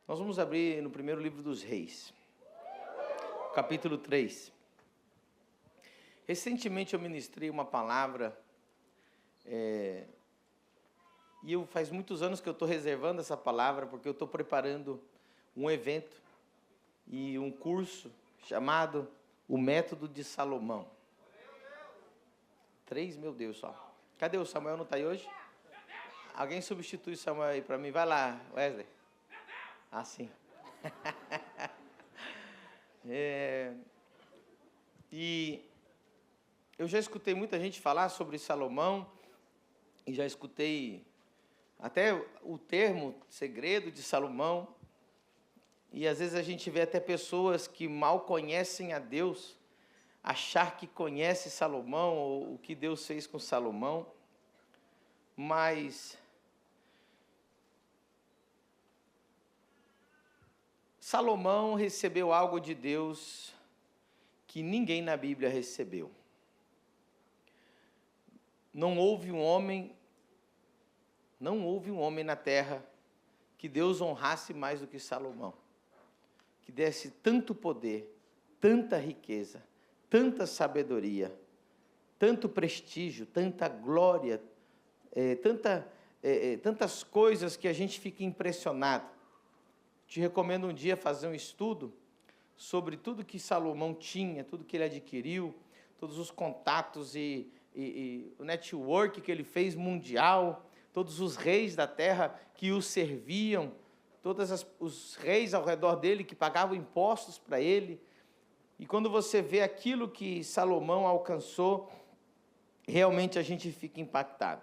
Nós vamos abrir no primeiro livro dos Reis, capítulo 3. Recentemente eu ministrei uma palavra, e faz muitos anos que eu estou reservando essa palavra, porque eu estou preparando um evento e um curso chamado O Método de Salomão. 3, meu Deus, só. Cadê o Samuel? Não está aí hoje? Alguém substitui o Samuel aí para mim? Vai lá, Wesley. Ah, sim. E eu já escutei muita gente falar sobre Salomão, e já escutei até o termo segredo de Salomão, e às vezes a gente vê até pessoas que mal conhecem a Deus, achar que conhece Salomão, ou o que Deus fez com Salomão, mas Salomão recebeu algo de Deus que ninguém na Bíblia recebeu. Não houve um homem na terra que Deus honrasse mais do que Salomão, que desse tanto poder, tanta riqueza, tanta sabedoria, tanto prestígio, tanta glória, tantas coisas que a gente fica impressionado. Te recomendo um dia fazer um estudo sobre tudo que Salomão tinha, tudo que ele adquiriu, todos os contatos e o network que ele fez mundial, todos os reis da terra que o serviam, os reis ao redor dele que pagavam impostos para ele. E quando você vê aquilo que Salomão alcançou, realmente a gente fica impactado.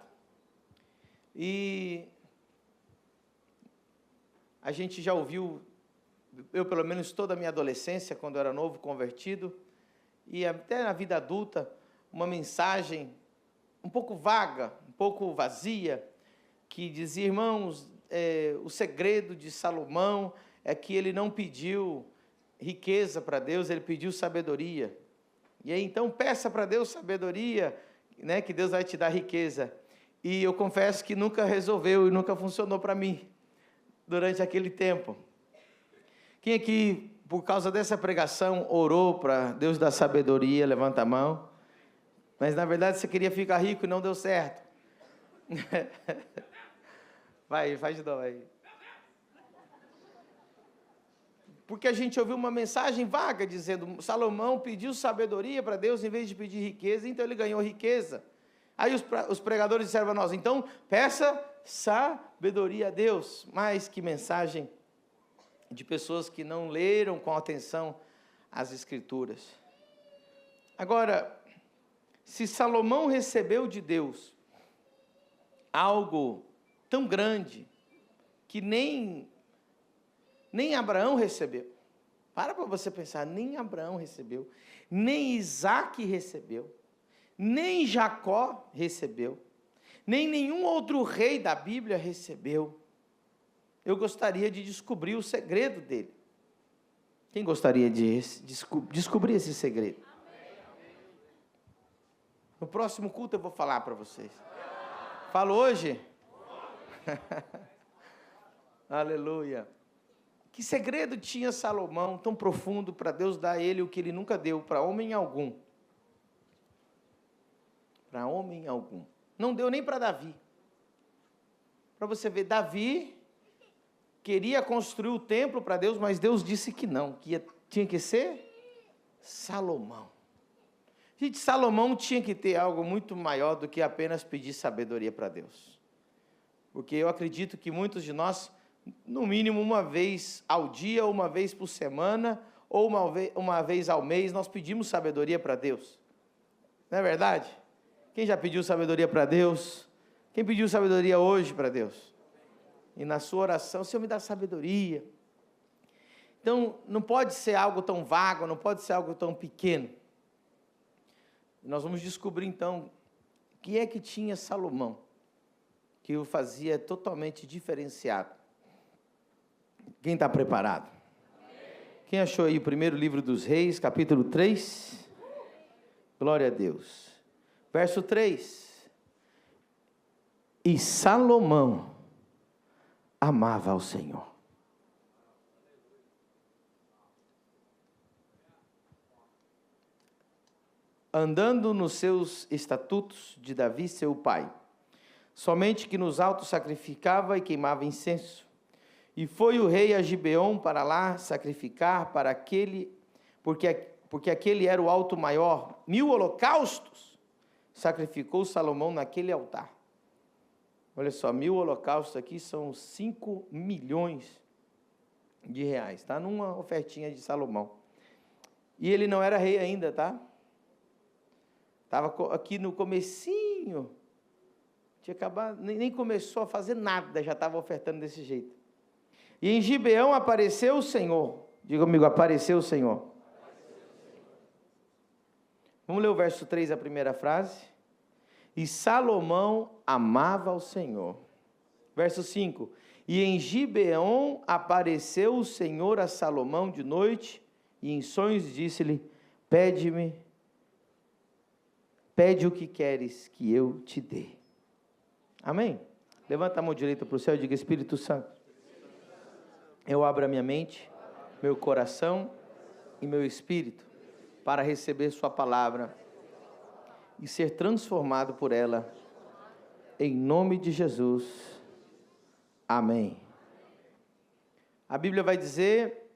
E a gente já ouviu, eu pelo menos toda a minha adolescência, quando eu era novo, convertido, e até na vida adulta, uma mensagem um pouco vaga, um pouco vazia, que dizia: irmãos, o segredo de Salomão é que ele não pediu riqueza para Deus, ele pediu sabedoria. E aí, então, peça para Deus sabedoria, né, que Deus vai te dar riqueza. E eu confesso que nunca resolveu e nunca funcionou para mim durante aquele tempo. Quem aqui, por causa dessa pregação, orou para Deus dar sabedoria? Levanta a mão. Mas, na verdade, você queria ficar rico e não deu certo. Vai, faz de dó aí. Porque a gente ouviu uma mensagem vaga dizendo: Salomão pediu sabedoria para Deus em vez de pedir riqueza, então ele ganhou riqueza. Aí os pregadores disseram para nós: então, peça sabedoria a Deus. Mas que mensagem de pessoas que não leram com atenção as Escrituras. Agora, se Salomão recebeu de Deus algo tão grande que nem Abraão recebeu. Para você pensar, nem Abraão recebeu, nem Isaac recebeu, nem Jacó recebeu, nem nenhum outro rei da Bíblia recebeu. Eu gostaria de descobrir o segredo dele. Quem gostaria de descobrir esse segredo? No próximo culto eu vou falar para vocês. Falo hoje? Aleluia. Que segredo tinha Salomão tão profundo para Deus dar a ele o que ele nunca deu para homem algum? Para homem algum. Não deu nem para Davi. Para você ver, Davi queria construir o templo para Deus, mas Deus disse que não, que tinha que ser Salomão. Gente, Salomão tinha que ter algo muito maior do que apenas pedir sabedoria para Deus. Porque eu acredito que muitos de nós, no mínimo uma vez ao dia, ou uma vez por semana, ou uma vez ao mês, nós pedimos sabedoria para Deus. Não é verdade? Quem já pediu sabedoria para Deus? Quem pediu sabedoria hoje para Deus? E na sua oração: Senhor, me dá sabedoria. Então, não pode ser algo tão vago, não pode ser algo tão pequeno. Nós vamos descobrir, então, o que é que tinha Salomão, que o fazia totalmente diferenciado. Quem está preparado? Quem achou aí o primeiro livro dos Reis, capítulo 3? Glória a Deus. Verso 3. E Salomão amava ao Senhor. andando nos seus estatutos de Davi, seu pai, somente que nos altos sacrificava e queimava incenso. E foi o rei a Gibeon para lá sacrificar para aquele, porque aquele era o alto maior, 1000 holocaustos sacrificou Salomão naquele altar. Olha só, 1000 holocaustos aqui são 5 milhões de reais, tá? Numa ofertinha de Salomão. E ele não era rei ainda, tá? Estava aqui no comecinho, tinha acabado, nem começou a fazer nada, já estava ofertando desse jeito. E em Gibeão apareceu o Senhor. Diga comigo, apareceu o Senhor. Vamos ler o verso 3, a primeira frase. E Salomão amava ao Senhor. Verso 5. E em Gibeão apareceu o Senhor a Salomão de noite, e em sonhos disse-lhe: pede o que queres que eu te dê. Amém? Levanta a mão direita para o céu e diga: Espírito Santo, eu abro a minha mente, meu coração e meu espírito para receber sua palavra e ser transformado por ela, em nome de Jesus. Amém. A Bíblia vai dizer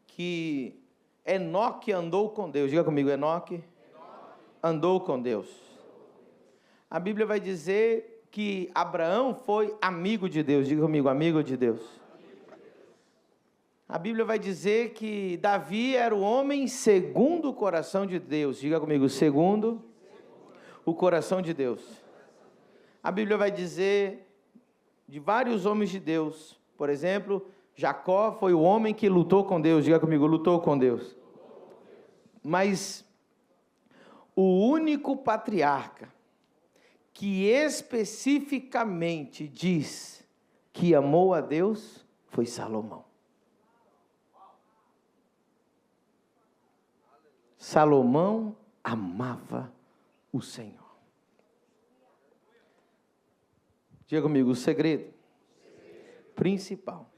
que Enoque andou com Deus. Diga comigo, Enoque andou com Deus. A Bíblia vai dizer que Abraão foi amigo de Deus. Diga comigo, amigo de Deus. A Bíblia vai dizer que Davi era o homem segundo o coração de Deus. Diga comigo, segundo o coração de Deus. A Bíblia vai dizer de vários homens de Deus. Por exemplo, Jacó foi o homem que lutou com Deus. Diga comigo, lutou com Deus. Mas o único patriarca que especificamente diz que amou a Deus foi Salomão. Salomão amava o Senhor. Diga comigo, o segredo principal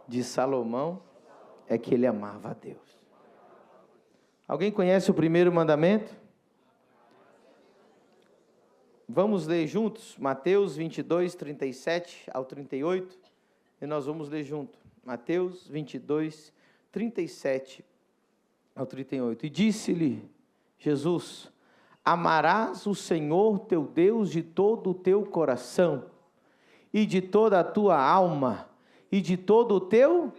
de Salomão é que ele amava a Deus. Alguém conhece o primeiro mandamento? Vamos ler juntos, Mateus 22, 37 ao 38, e nós vamos ler junto, Mateus 22, 37 ao 38, e disse-lhe Jesus: amarás o Senhor teu Deus de todo o teu coração, e de toda a tua alma, e de todo o teu...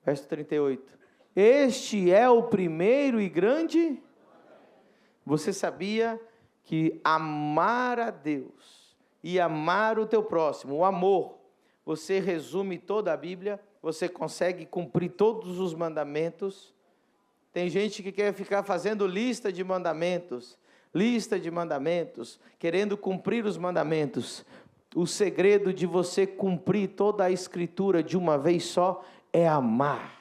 Verso 38, este é o primeiro e grande... Você sabia que amar a Deus e amar o teu próximo, o amor, você resume toda a Bíblia, você consegue cumprir todos os mandamentos. Tem gente que quer ficar fazendo lista de mandamentos, querendo cumprir os mandamentos. O segredo de você cumprir toda a Escritura de uma vez só é amar.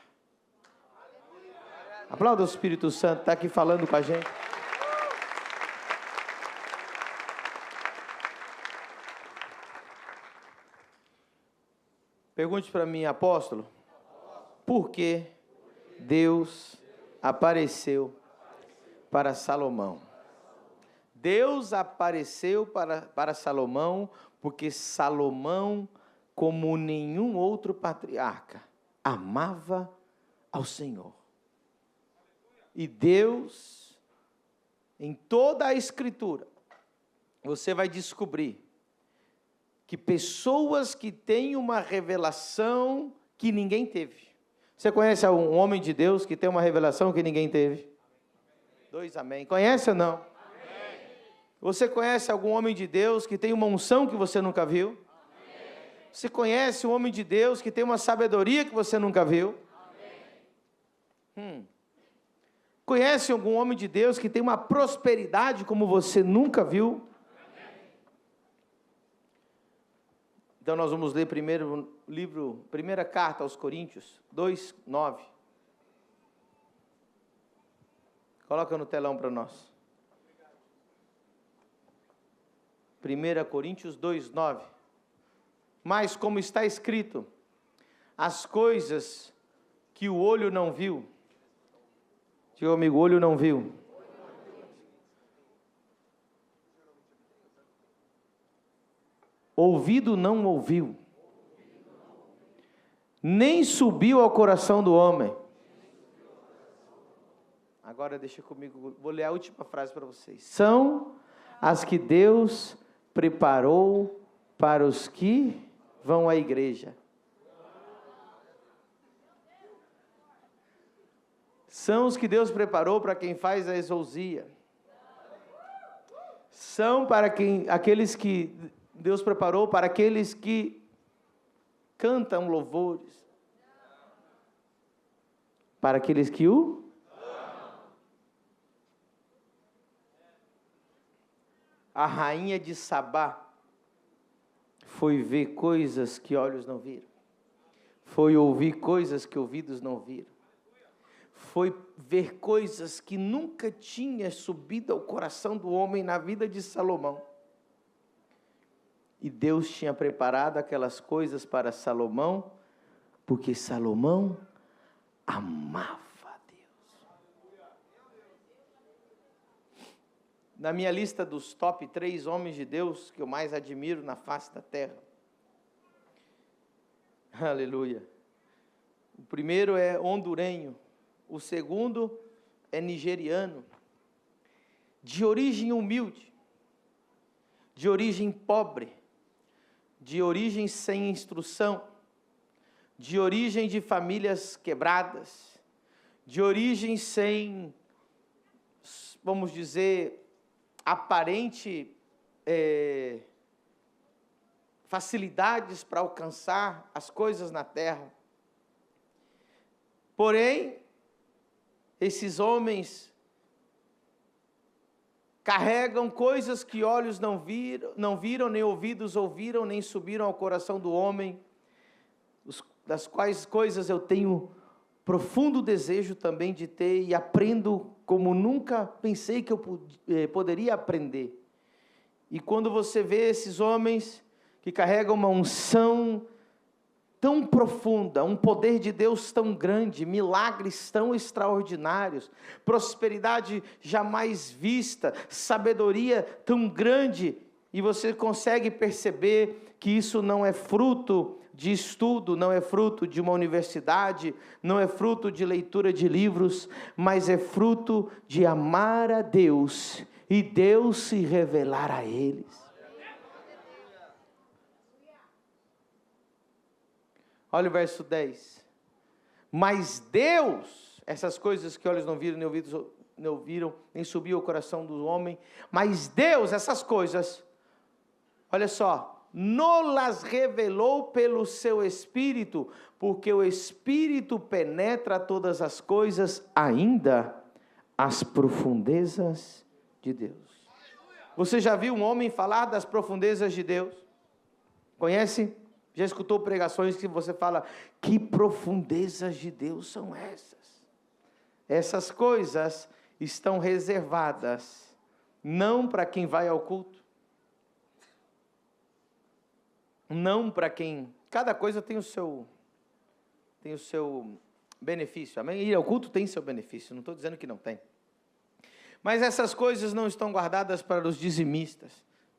Aplauda o Espírito Santo, está aqui falando com a gente. Pergunte para mim, apóstolo, por que Deus apareceu para Salomão? Deus apareceu para Salomão porque Salomão, como nenhum outro patriarca, amava ao Senhor. E Deus, em toda a Escritura, você vai descobrir que pessoas que têm uma revelação que ninguém teve. Você conhece um homem de Deus que tem uma revelação que ninguém teve? 2 amém. Conhece ou não? Amém. Você conhece algum homem de Deus que tem uma unção que você nunca viu? Amém. Você conhece um homem de Deus que tem uma sabedoria que você nunca viu? Amém. Conhece algum homem de Deus que tem uma prosperidade como você nunca viu? Então nós vamos ler primeira carta aos Coríntios, 2, 9. Coloca no telão para nós. 1 Coríntios 2, 9. Mas como está escrito, as coisas que o olho não viu, Diga comigo, olho não viu. Ouvido não ouviu. Nem subiu ao coração do homem. Agora deixa comigo, vou ler a última frase para vocês. São as que Deus preparou para os que vão à igreja. São os que Deus preparou para quem faz a exousia. São para aqueles que Deus preparou para aqueles que cantam louvores. Para aqueles que o A rainha de Sabá foi ver coisas que olhos não viram. Foi ouvir coisas que ouvidos não viram. Foi ver coisas que nunca tinha subido ao coração do homem na vida de Salomão. E Deus tinha preparado aquelas coisas para Salomão, porque Salomão amava a Deus. Na minha lista dos top 3 homens de Deus que eu mais admiro na face da terra. Aleluia. O primeiro é hondurenho. O segundo é nigeriano. De origem humilde. De origem pobre. De origem sem instrução. De origem de famílias quebradas. De origem sem, vamos dizer, aparente facilidades para alcançar as coisas na terra. Porém, esses homens carregam coisas que olhos não viram, nem ouvidos ouviram, nem subiram ao coração do homem, das quais coisas eu tenho profundo desejo também de ter e aprendo como nunca pensei que eu poderia aprender. E quando você vê esses homens que carregam uma unção tão profunda, um poder de Deus tão grande, milagres tão extraordinários, prosperidade jamais vista, sabedoria tão grande, e você consegue perceber que isso não é fruto de estudo, não é fruto de uma universidade, não é fruto de leitura de livros, mas é fruto de amar a Deus e Deus se revelar a eles. Olha o verso 10. Mas Deus, essas coisas que olhos não viram, nem ouvidos não ouviram, nem subiu ao coração do homem, mas Deus, essas coisas, olha só, nos revelou pelo seu Espírito, porque o Espírito penetra todas as coisas, ainda as profundezas de Deus. Você já viu um homem falar das profundezas de Deus? Conhece? Já escutou pregações que você fala, que profundezas de Deus são essas? Essas coisas estão reservadas, não para quem vai ao culto, não para quem, cada coisa tem o seu benefício, amém? Ir ao culto tem seu benefício, não estou dizendo que não tem. Mas essas coisas não estão guardadas para os dizimistas.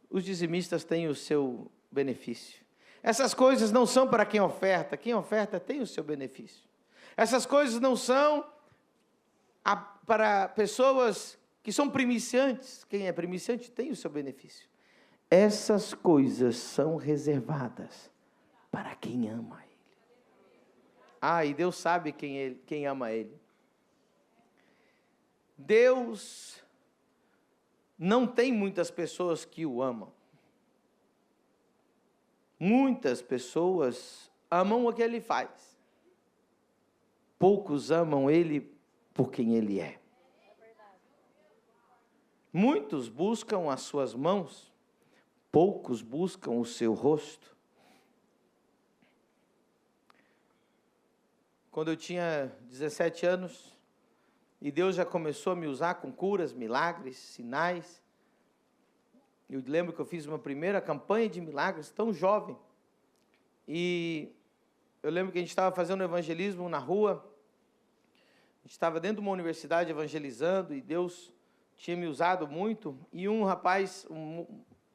Os dizimistas têm o seu benefício. Essas coisas não são para quem oferta tem o seu benefício. Essas coisas não são para pessoas que são primiciantes, quem é primiciante tem o seu benefício. Essas coisas são reservadas para quem ama Ele. E Deus sabe quem ama Ele. Deus não tem muitas pessoas que o amam. Muitas pessoas amam o que Ele faz. Poucos amam Ele por quem Ele é. Muitos buscam as suas mãos, poucos buscam o seu rosto. Quando eu tinha 17 anos, e Deus já começou a me usar com curas, milagres, sinais. Eu lembro que eu fiz uma primeira campanha de milagres, tão jovem. E eu lembro que a gente estava fazendo evangelismo na rua, gente estava dentro de uma universidade evangelizando e Deus tinha me usado muito. E um rapaz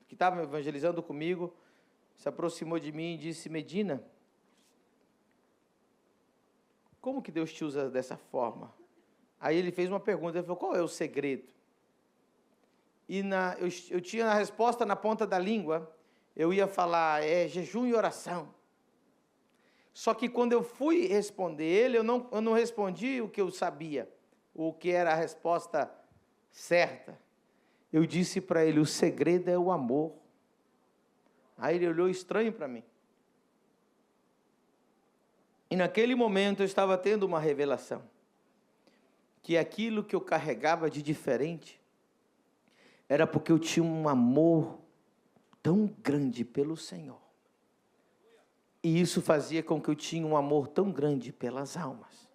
que estava evangelizando comigo se aproximou de mim e disse: Medina, como que Deus te usa dessa forma? Aí ele fez uma pergunta, ele falou: qual é o segredo? E eu tinha a resposta na ponta da língua, eu ia falar: é jejum e oração. Só que quando eu fui responder ele, eu não respondi o que eu sabia, o que era a resposta certa. Eu disse para ele: o segredo é o amor. Aí ele olhou estranho para mim. E naquele momento eu estava tendo uma revelação, que aquilo que eu carregava de diferente, era porque eu tinha um amor tão grande pelo Senhor. E isso fazia com que eu tinha um amor tão grande pelas almas.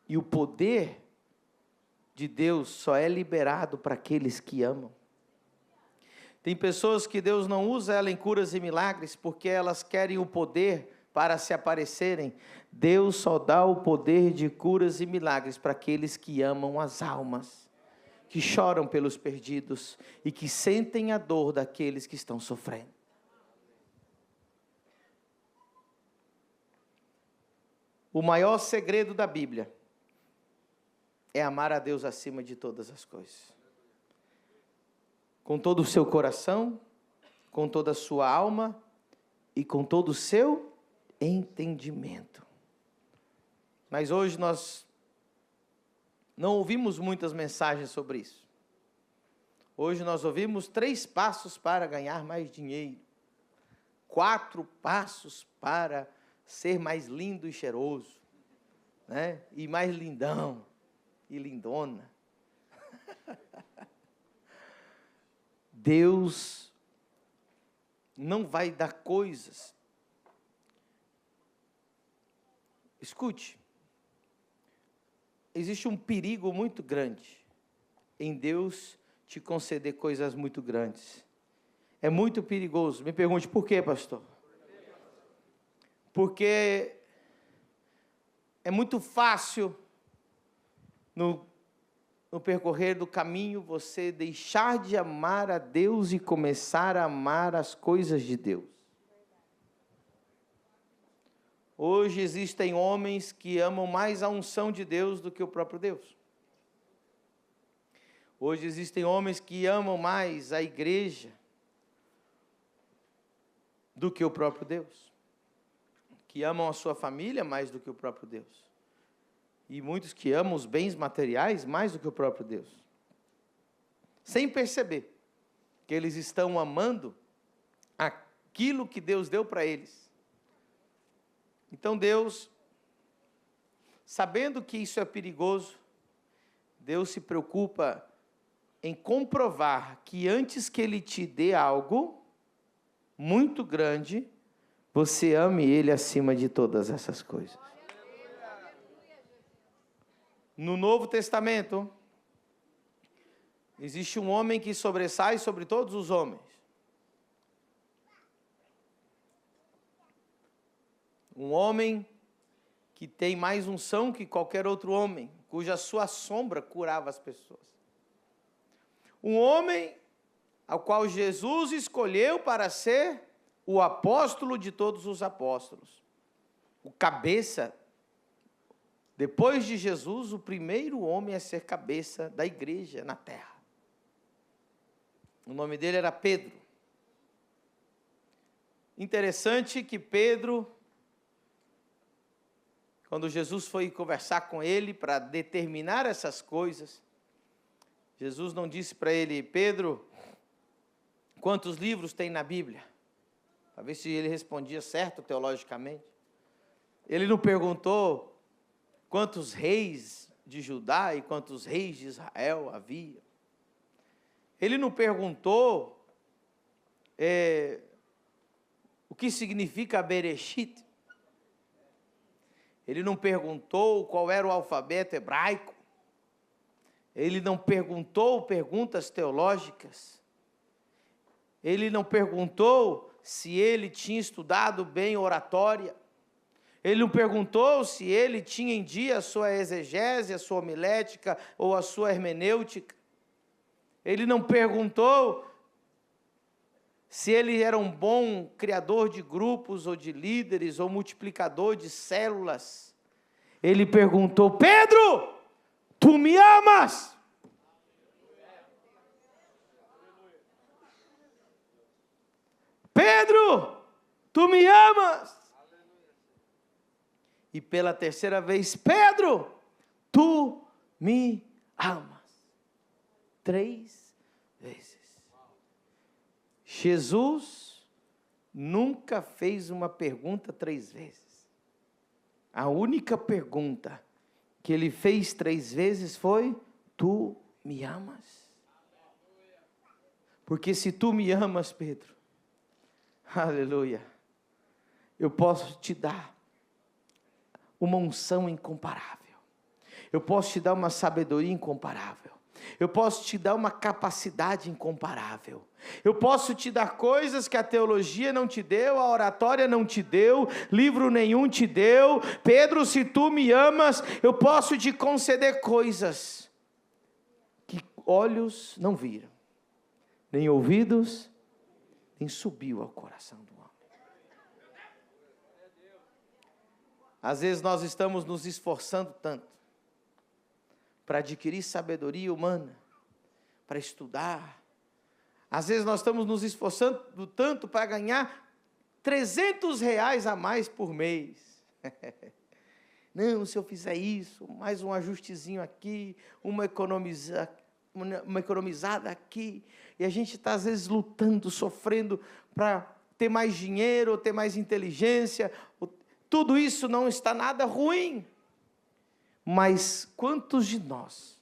E o poder de Deus só é liberado para aqueles que amam. Tem pessoas que Deus não usa ela em curas e milagres porque elas querem o poder para se aparecerem. Deus só dá o poder de curas e milagres para aqueles que amam as almas, que choram pelos perdidos e que sentem a dor daqueles que estão sofrendo. O maior segredo da Bíblia é amar a Deus acima de todas as coisas. Com todo o seu coração, com toda a sua alma e com todo o seu entendimento. Mas hoje nós não ouvimos muitas mensagens sobre isso. Hoje nós ouvimos 3 passos para ganhar mais dinheiro, 4 passos para ser mais lindo e cheiroso, né? E mais lindão e lindona. Deus não vai dar coisas. Escute, existe um perigo muito grande em Deus te conceder coisas muito grandes. É muito perigoso. Me pergunte, por quê, pastor? Porque é muito fácil no percorrer do caminho você deixar de amar a Deus e começar a amar as coisas de Deus. Hoje existem homens que amam mais a unção de Deus do que o próprio Deus. Hoje existem homens que amam mais a igreja do que o próprio Deus. Que amam a sua família mais do que o próprio Deus. E muitos que amam os bens materiais mais do que o próprio Deus. Sem perceber que eles estão amando aquilo que Deus deu para eles. Então Deus, sabendo que isso é perigoso, Deus se preocupa em comprovar que antes que Ele te dê algo muito grande, você ame Ele acima de todas essas coisas. No Novo Testamento, existe um homem que sobressai sobre todos os homens. Um homem que tem mais unção que qualquer outro homem, cuja sua sombra curava as pessoas. Um homem ao qual Jesus escolheu para ser o apóstolo de todos os apóstolos. O cabeça, depois de Jesus, o primeiro homem a ser cabeça da igreja na terra. O nome dele era Pedro. Interessante que Pedro, quando Jesus foi conversar com ele para determinar essas coisas, Jesus não disse para ele: Pedro, quantos livros tem na Bíblia? Para ver se ele respondia certo teologicamente. Ele não perguntou quantos reis de Judá e quantos reis de Israel havia. Ele não perguntou o que significa Bereshit. Ele não perguntou qual era o alfabeto hebraico. Ele não perguntou perguntas teológicas. Ele não perguntou se ele tinha estudado bem oratória. Ele não perguntou se ele tinha em dia a sua exegese, a sua homilética ou a sua hermenêutica. Ele não perguntou se ele era um bom criador de grupos ou de líderes ou multiplicador de células. Ele perguntou: Pedro, tu me amas? Pedro, tu me amas? E pela terceira vez: Pedro, tu me amas? 3 vezes. Jesus nunca fez uma pergunta 3 vezes. A única pergunta que ele fez 3 vezes foi: tu me amas? Porque se tu me amas, Pedro, aleluia, eu posso te dar uma unção incomparável. Eu posso te dar uma sabedoria incomparável. Eu posso te dar uma capacidade incomparável. Eu posso te dar coisas que a teologia não te deu, a oratória não te deu, livro nenhum te deu. Pedro, se tu me amas, eu posso te conceder coisas que olhos não viram, nem ouvidos, nem subiu ao coração do homem. Às vezes nós estamos nos esforçando tanto para adquirir sabedoria humana, para estudar. Às vezes nós estamos nos esforçando tanto para ganhar R$300 a mais por mês. Não, se eu fizer isso, mais um ajustezinho aqui, uma economizada aqui. E a gente está às vezes lutando, sofrendo para ter mais dinheiro, ou ter mais inteligência. Tudo isso não está nada ruim. Mas quantos de nós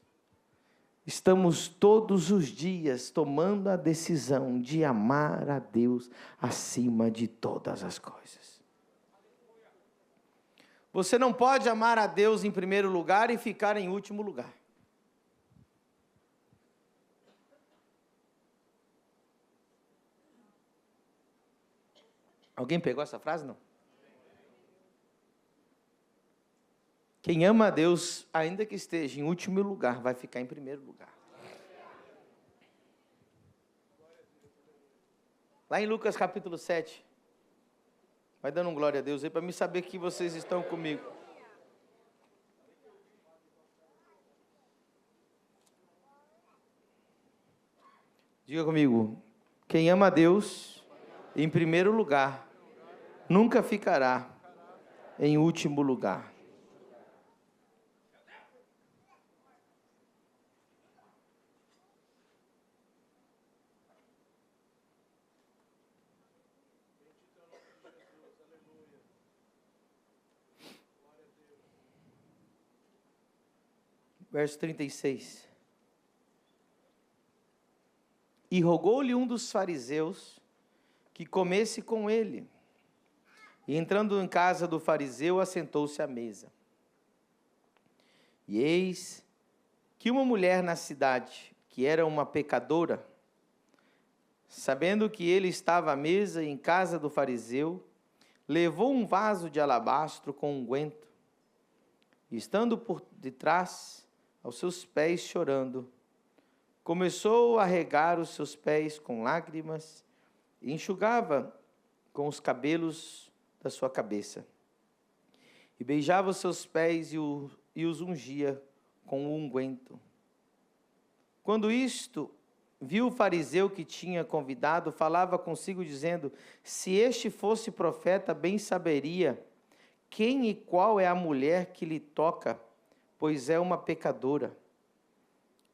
estamos todos os dias tomando a decisão de amar a Deus acima de todas as coisas? Você não pode amar a Deus em primeiro lugar e ficar em último lugar. Alguém pegou essa frase? Não? Quem ama a Deus, ainda que esteja em último lugar, vai ficar em primeiro lugar. Lá em Lucas capítulo 7, vai dando um glória a Deus aí, para mim saber que vocês estão comigo. Diga comigo: quem ama a Deus, em primeiro lugar, nunca ficará em último lugar. Verso 36. E rogou-lhe um dos fariseus que comesse com ele. E entrando em casa do fariseu, assentou-se à mesa. E eis que uma mulher na cidade, que era uma pecadora, sabendo que ele estava à mesa em casa do fariseu, levou um vaso de alabastro com unguento, e estando por detrás aos seus pés chorando, começou a regar os seus pés com lágrimas e enxugava com os cabelos da sua cabeça. E beijava os seus pés e os ungia com o unguento. Quando isto viu o fariseu que tinha convidado, falava consigo dizendo: se este fosse profeta, bem saberia quem e qual é a mulher que lhe toca, pois é uma pecadora.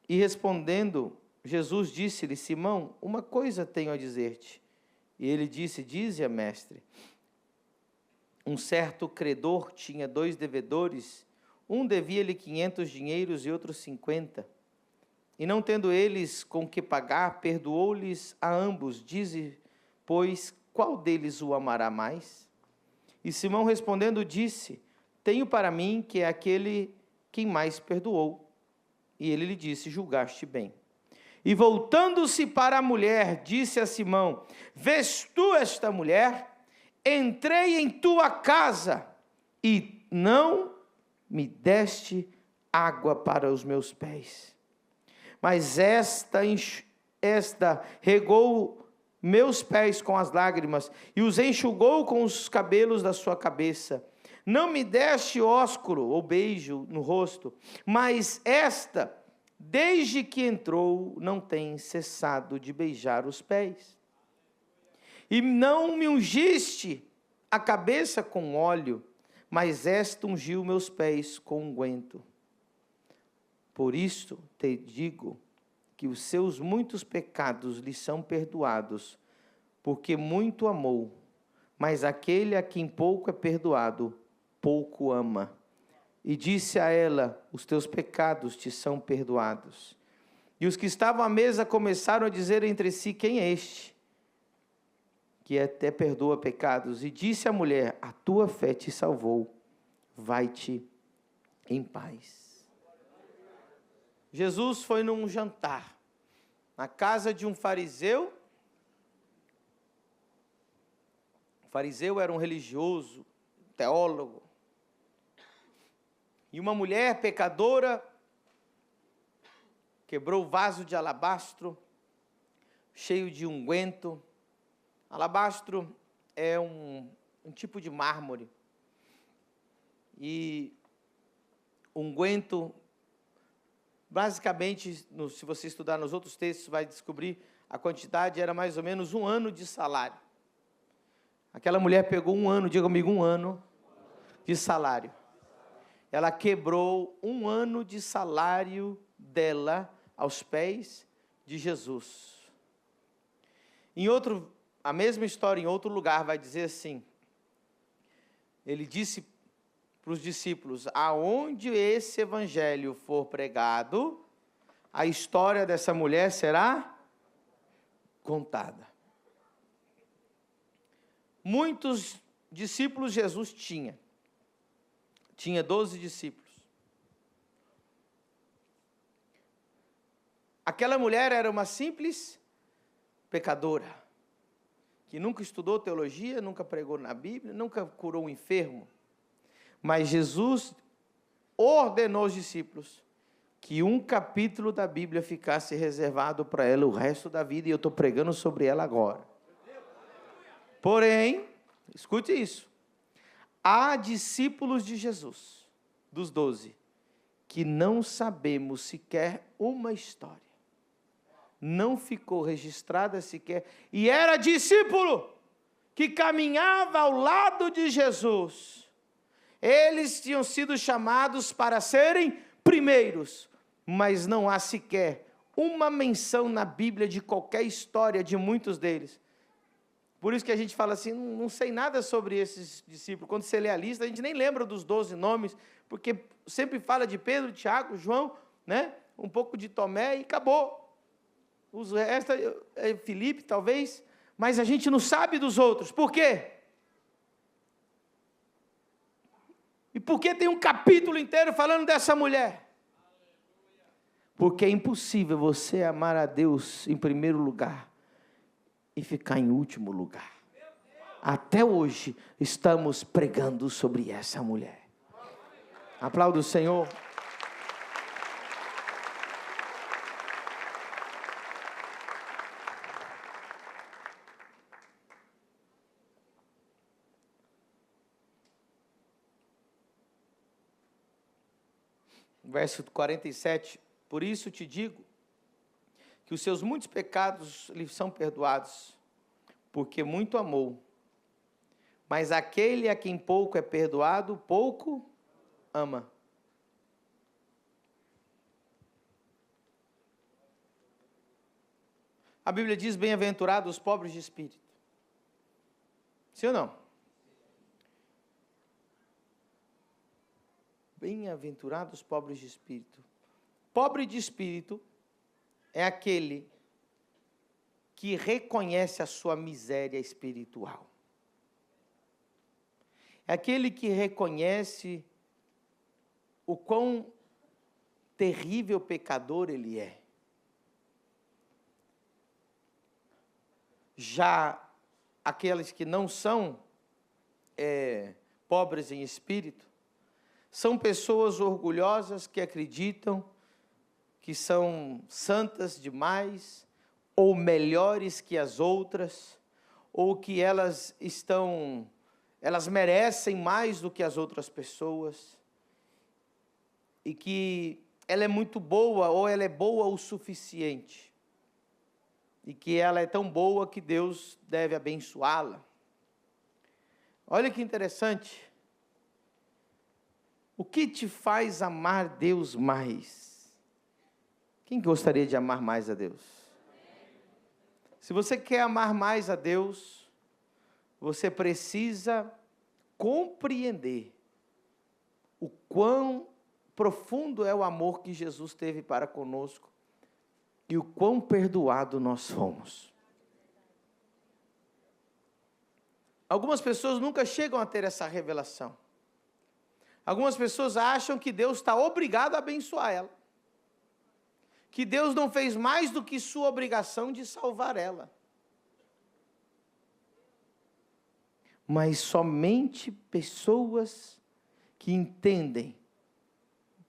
E respondendo, Jesus disse-lhe: Simão, uma coisa tenho a dizer-te. E ele disse: dize-a, mestre. Um certo credor tinha 2 devedores, um devia-lhe 500 dinheiros e outro 50. E não tendo eles com que pagar, perdoou-lhes a ambos. Dize, pois, qual deles o amará mais? E Simão respondendo disse: tenho para mim que é aquele quem mais perdoou. E ele lhe disse: julgaste bem. E voltando-se para a mulher, disse a Simão: vês tu esta mulher? Entrei em tua casa, e não me deste água para os meus pés. Mas esta regou meus pés com as lágrimas e os enxugou com os cabelos da sua cabeça. Não me deste ósculo ou beijo no rosto, mas esta, desde que entrou, não tem cessado de beijar os pés. E não me ungiste a cabeça com óleo, mas esta ungiu meus pés com unguento. Por isto te digo que os seus muitos pecados lhe são perdoados, porque muito amou. Mas aquele a quem pouco é perdoado, pouco ama. E disse a ela: os teus pecados te são perdoados. E os que estavam à mesa começaram a dizer entre si: quem é este, que até perdoa pecados? E disse a mulher: a tua fé te salvou, vai-te em paz. Jesus foi num jantar, na casa de um fariseu. O fariseu era um religioso, teólogo. E uma mulher pecadora quebrou o vaso de alabastro, cheio de unguento. Alabastro é um tipo de mármore. E unguento, basicamente, se você estudar nos outros textos, vai descobrir, a quantidade era mais ou menos 1 ano de salário. Aquela mulher pegou 1 ano, diga comigo, 1 ano de salário. Ela quebrou 1 ano de salário dela aos pés de Jesus. A mesma história, em outro lugar, vai dizer assim: ele disse para os discípulos: aonde esse evangelho for pregado, a história dessa mulher será contada. Muitos discípulos Jesus tinha 12 discípulos. Aquela mulher era uma simples pecadora, que nunca estudou teologia, nunca pregou na Bíblia, nunca curou um enfermo. Mas Jesus ordenou aos discípulos que um capítulo da Bíblia ficasse reservado para ela o resto da vida, e eu estou pregando sobre ela agora. Porém, escute isso, há discípulos de Jesus, dos 12, que não sabemos sequer uma história. Não ficou registrada sequer, e era discípulo que caminhava ao lado de Jesus. Eles tinham sido chamados para serem primeiros, mas não há sequer uma menção na Bíblia de qualquer história de muitos deles. Por isso que a gente fala assim, não sei nada sobre esses discípulos. Quando você lê a lista, a gente nem lembra dos 12 nomes, porque sempre fala de Pedro, Tiago, João, né? Um pouco de Tomé e acabou. Os restos, Filipe talvez, mas a gente não sabe dos outros. Por quê? E por que tem um capítulo inteiro falando dessa mulher? Porque é impossível você amar a Deus em primeiro lugar e ficar em último lugar. Até hoje estamos pregando sobre essa mulher. Aplauda o Senhor. Verso 47, por isso te digo que os seus muitos pecados lhe são perdoados, porque muito amou. Mas aquele a quem pouco é perdoado, pouco ama. A Bíblia diz: bem-aventurados os pobres de espírito. Sim ou não? Bem-aventurados os pobres de espírito. Pobre de espírito é aquele que reconhece a sua miséria espiritual. É aquele que reconhece o quão terrível pecador ele é. Já aqueles que não são pobres em espírito, são pessoas orgulhosas que acreditam que são santas demais, ou melhores que as outras, ou que elas merecem mais do que as outras pessoas, e que ela é muito boa, ou ela é boa o suficiente, e que ela é tão boa que Deus deve abençoá-la. Olha que interessante. O que te faz amar Deus mais? Quem gostaria de amar mais a Deus? Se você quer amar mais a Deus, você precisa compreender o quão profundo é o amor que Jesus teve para conosco e o quão perdoado nós fomos. Algumas pessoas nunca chegam a ter essa revelação. Algumas pessoas acham que Deus está obrigado a abençoar ela, que Deus não fez mais do que sua obrigação de salvar ela. Mas somente pessoas que entendem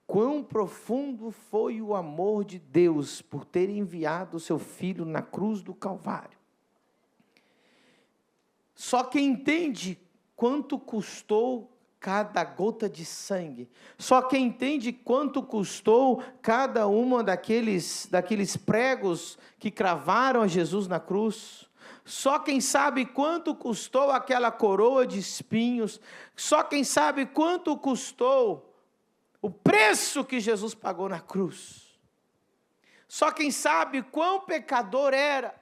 quão profundo foi o amor de Deus por ter enviado o seu Filho na cruz do Calvário. Só quem entende quanto custou cada gota de sangue, só quem entende quanto custou cada uma daqueles pregos que cravaram a Jesus na cruz, só quem sabe quanto custou aquela coroa de espinhos, só quem sabe quanto custou o preço que Jesus pagou na cruz, só quem sabe quão pecador era.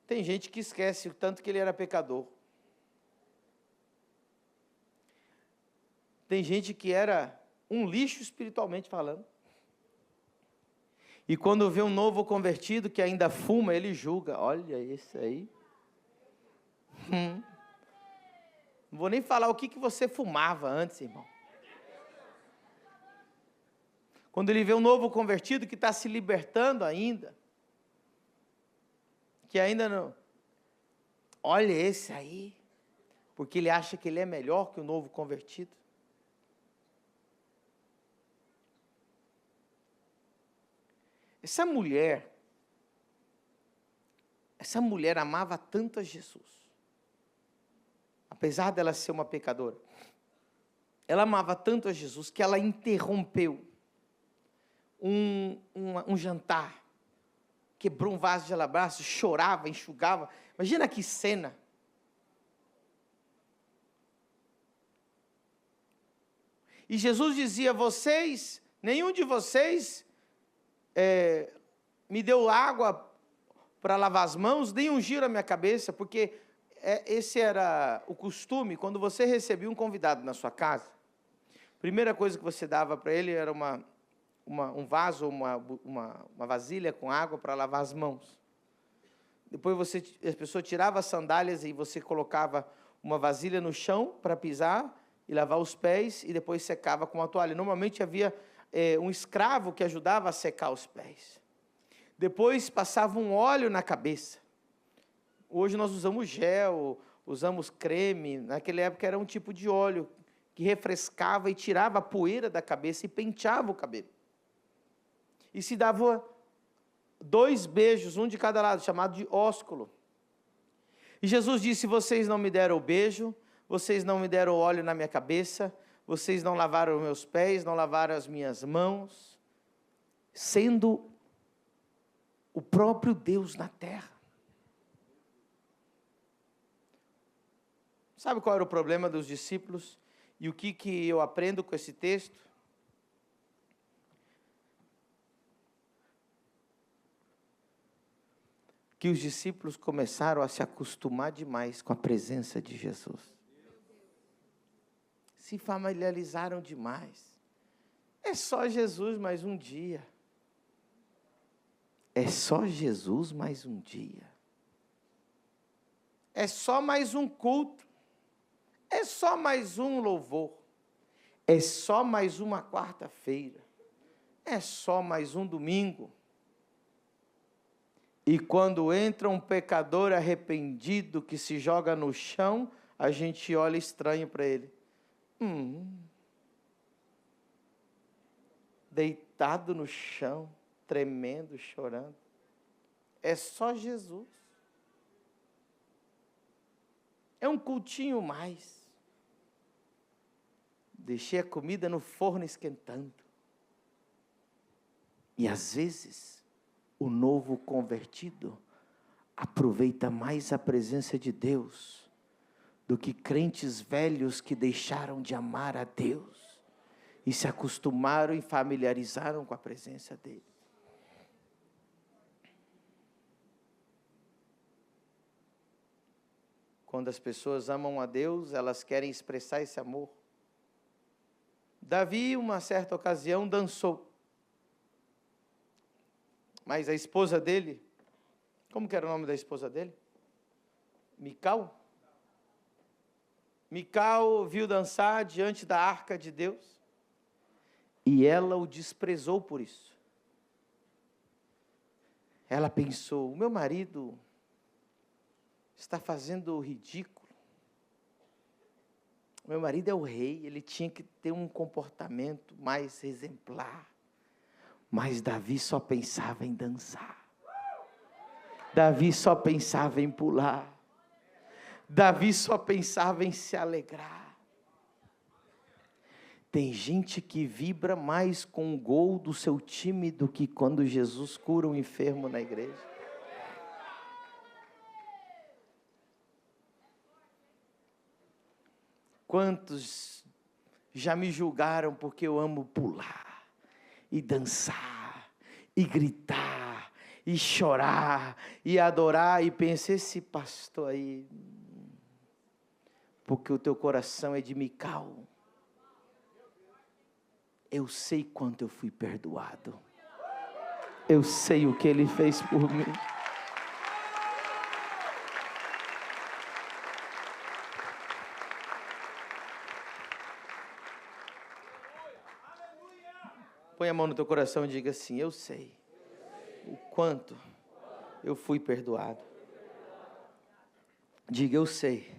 Tem gente que esquece o tanto que ele era pecador. Tem gente que era um lixo espiritualmente falando. E quando vê um novo convertido que ainda fuma, ele julga. Olha esse aí. Não vou nem falar o que você fumava antes, irmão. Quando ele vê um novo convertido que está se libertando ainda, que ainda não... Olha esse aí, porque ele acha que ele é melhor que o novo convertido. Essa mulher amava tanto a Jesus, apesar dela ser uma pecadora. Ela amava tanto a Jesus que ela interrompeu um jantar, quebrou um vaso de alabastro, chorava, enxugava. Imagina que cena. E Jesus dizia: nenhum de vocês me deu água para lavar as mãos, nem ungiram a minha cabeça, porque esse era o costume. Quando você recebia um convidado na sua casa, a primeira coisa que você dava para ele era um vaso, uma vasilha com água para lavar as mãos. Depois a pessoa tirava as sandálias e você colocava uma vasilha no chão para pisar e lavar os pés, e depois secava com uma toalha. Normalmente havia um escravo que ajudava a secar os pés. Depois passava um óleo na cabeça. Hoje nós usamos gel, usamos creme. Naquela época era um tipo de óleo que refrescava e tirava a poeira da cabeça e penteava o cabelo. E se dava 2 beijos, um de cada lado, chamado de ósculo. E Jesus disse: vocês não me deram o beijo, vocês não me deram óleo na minha cabeça, vocês não lavaram os meus pés, não lavaram as minhas mãos, sendo o próprio Deus na terra. Sabe qual era o problema dos discípulos? E o que eu aprendo com esse texto? Que os discípulos começaram a se acostumar demais com a presença de Jesus. Se familiarizaram demais. É só Jesus mais um dia. É só Jesus mais um dia. É só mais um culto. É só mais um louvor. É só mais uma quarta-feira. É só mais um domingo. E quando entra um pecador arrependido que se joga no chão, a gente olha estranho para ele. Deitado no chão, tremendo, chorando. É só Jesus. É um cultinho mais. Deixei a comida no forno esquentando. E às vezes, o novo convertido aproveita mais a presença de Deus do que crentes velhos que deixaram de amar a Deus e se acostumaram e familiarizaram com a presença dele. Quando as pessoas amam a Deus, elas querem expressar esse amor. Davi, uma certa ocasião, dançou. Mas a esposa dele, como que era o nome da esposa dele? Mical? Mical viu dançar diante da arca de Deus e ela o desprezou por isso. Ela pensou, o meu marido está fazendo ridículo. Meu marido é o rei, ele tinha que ter um comportamento mais exemplar. Mas Davi só pensava em dançar. Davi só pensava em pular. Davi só pensava em se alegrar. Tem gente que vibra mais com o gol do seu time do que quando Jesus cura um enfermo na igreja. Quantos já me julgaram porque eu amo pular, e dançar, e gritar, e chorar, e adorar, e pensei, esse pastor aí, porque o teu coração é de Mical. Eu sei quanto eu fui perdoado. Eu sei o que ele fez por mim. Põe a mão no teu coração e diga assim, eu sei o quanto eu fui perdoado. Diga, eu sei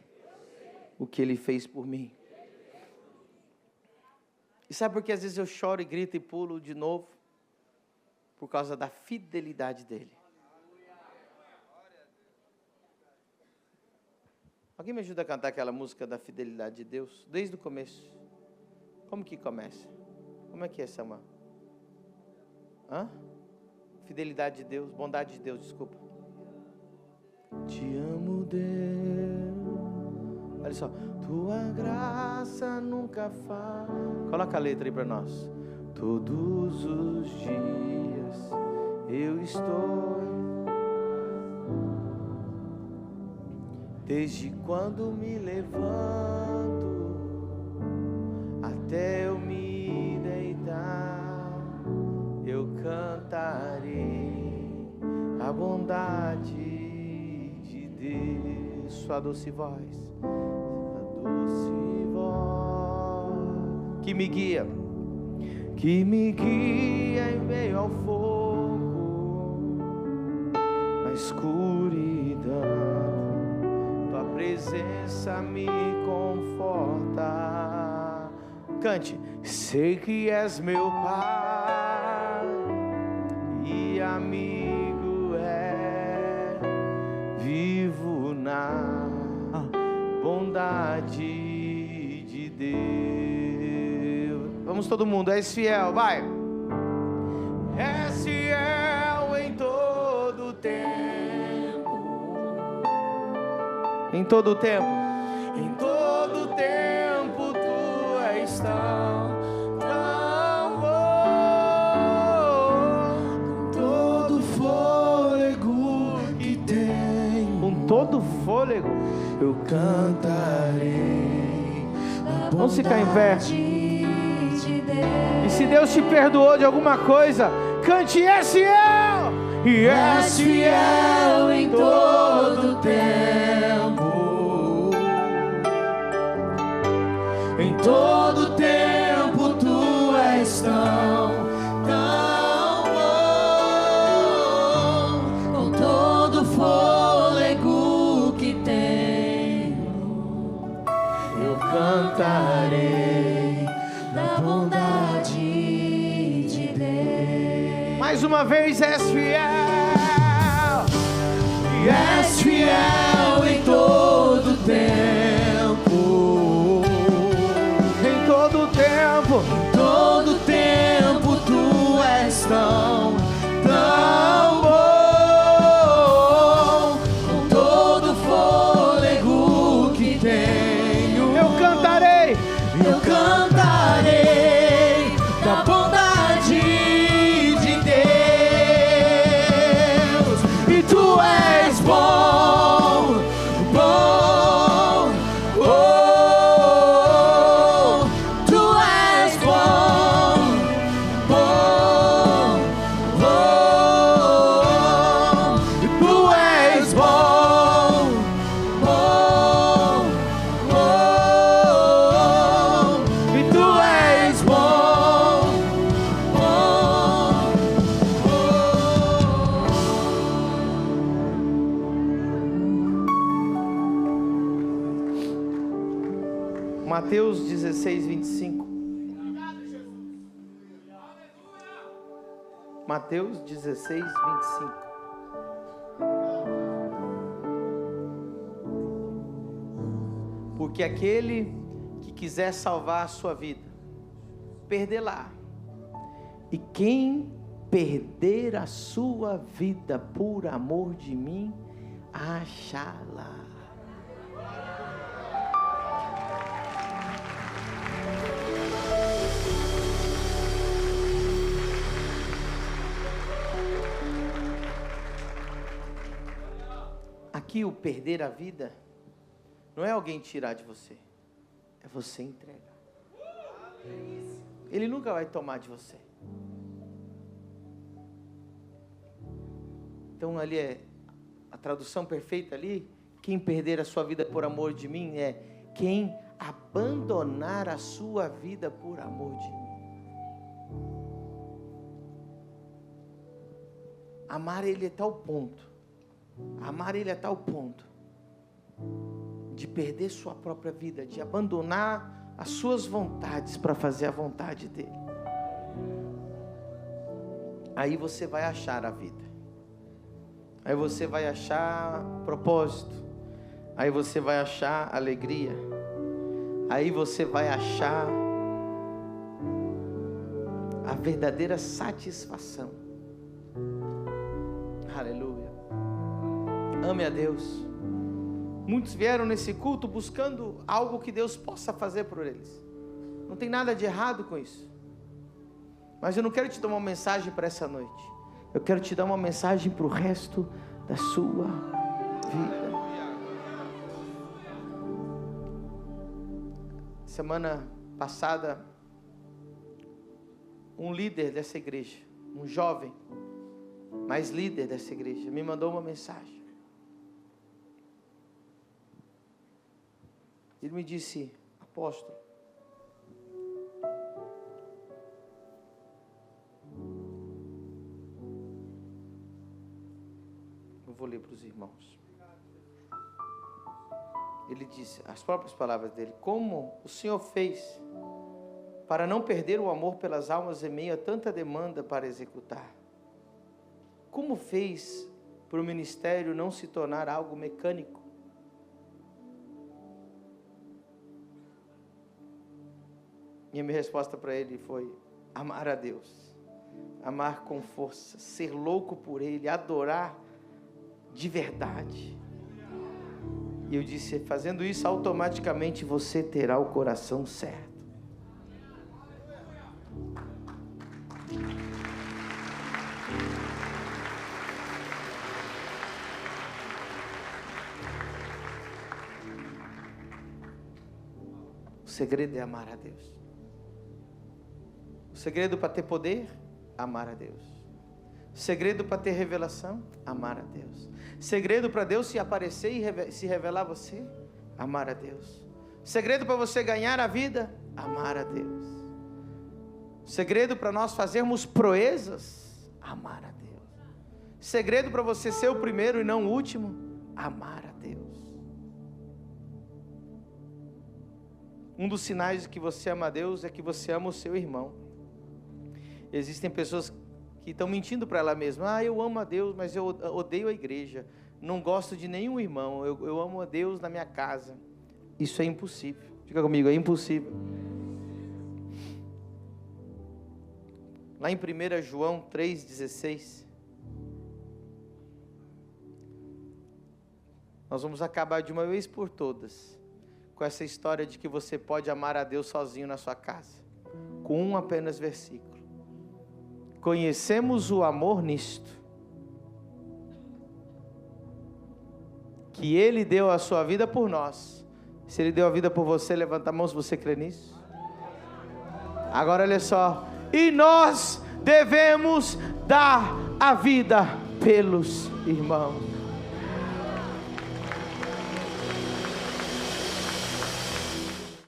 o que ele fez por mim. E sabe por que às vezes eu choro e grito e pulo de novo? Por causa da fidelidade dele. Alguém me ajuda a cantar aquela música da fidelidade de Deus? Desde o começo. Como que começa? Como é que é, Samuel? Fidelidade de Deus, bondade de Deus, desculpa. Te amo, Deus. Olha só. Tua graça nunca falha. Coloca a letra aí para nós. Todos os dias eu estou. Desde quando me levanto até eu me deitar, eu cantarei a bondade de Deus. Sua doce voz, que me guia em meio ao fogo, na escuridão, tua presença me conforta. Cante. Sei que és meu Pai e amigo vivo na bondade de Deus. Vamos todo mundo, és fiel, vai. És fiel em todo tempo. Em todo tempo. Em todo tempo tu és tão bom. Com todo fôlego que tem. Com todo fôlego eu cantarei. Vamos ficar em pé. E se Deus te perdoou de alguma coisa, cante, és fiel. E és fiel em todo tempo. Em todo tempo tu és tão bom. Com todo eu cantarei da bondade de Deus. Mais uma vez, és fiel. És fiel em todo tempo. Em todo tempo. Em todo tempo tu és tão bom. Com todo fôlego que tenho, Eu cantarei da bondade de Deus. E tu és bom, bom, oh, tu és bom, bom, oh, tu és bom, bom, oh, e tu és bom, bom, Mateus 16, 25. Mateus 16, 25. Porque aquele que quiser salvar a sua vida, perdê-la. E quem perder a sua vida por amor de mim, achá-la. Aqui o perder a vida não é alguém tirar de você, é você entregar. Ele nunca vai tomar de você. Então ali é a tradução perfeita ali. Quem perder a sua vida por amor de mim é quem abandonar a sua vida por amor de mim. Amar ele é tal ponto. Amar ele é tal ponto de perder sua própria vida, de abandonar as suas vontades para fazer a vontade dele. Aí você vai achar a vida. Aí você vai achar propósito. Aí você vai achar alegria. Aí você vai achar a verdadeira satisfação. Aleluia. Ame a Deus. Muitos vieram nesse culto buscando algo que Deus possa fazer por eles. Não tem nada de errado com isso. Mas eu não quero te dar uma mensagem para essa noite. Eu quero te dar uma mensagem para o resto da sua vida. Semana passada, um líder dessa igreja, um jovem, mas líder dessa igreja, me mandou uma mensagem. Ele me disse: apóstolo, eu vou ler para os irmãos. Ele disse, as próprias palavras dele: como o Senhor fez para não perder o amor pelas almas em meio a tanta demanda para executar? Como fez para o ministério não se tornar algo mecânico? E a minha resposta para ele foi: amar a Deus, amar com força, ser louco por Ele, adorar de verdade. E eu disse: fazendo isso, automaticamente você terá o coração certo. O segredo é amar a Deus. O segredo para ter poder, amar a Deus. O segredo para ter revelação, amar a Deus. O segredo para Deus se aparecer e se revelar a você, amar a Deus. O segredo para você ganhar a vida, amar a Deus. O segredo para nós fazermos proezas, amar a Deus. O segredo para você ser o primeiro e não o último, amar a Deus. Um dos sinais de que você ama a Deus é que você ama o seu irmão. Existem pessoas que estão mentindo para ela mesma. Eu amo a Deus, mas eu odeio a igreja. Não gosto de nenhum irmão. Eu amo a Deus na minha casa. Isso é impossível. Fica comigo, é impossível. Lá em 1 João 3,16. Nós vamos acabar de uma vez por todas com essa história de que você pode amar a Deus sozinho na sua casa. Com um apenas versículo. Conhecemos o amor nisto, que Ele deu a sua vida por nós. Se Ele deu a vida por você, levanta a mão se você crê nisso. Agora olha só. E nós devemos dar a vida pelos irmãos.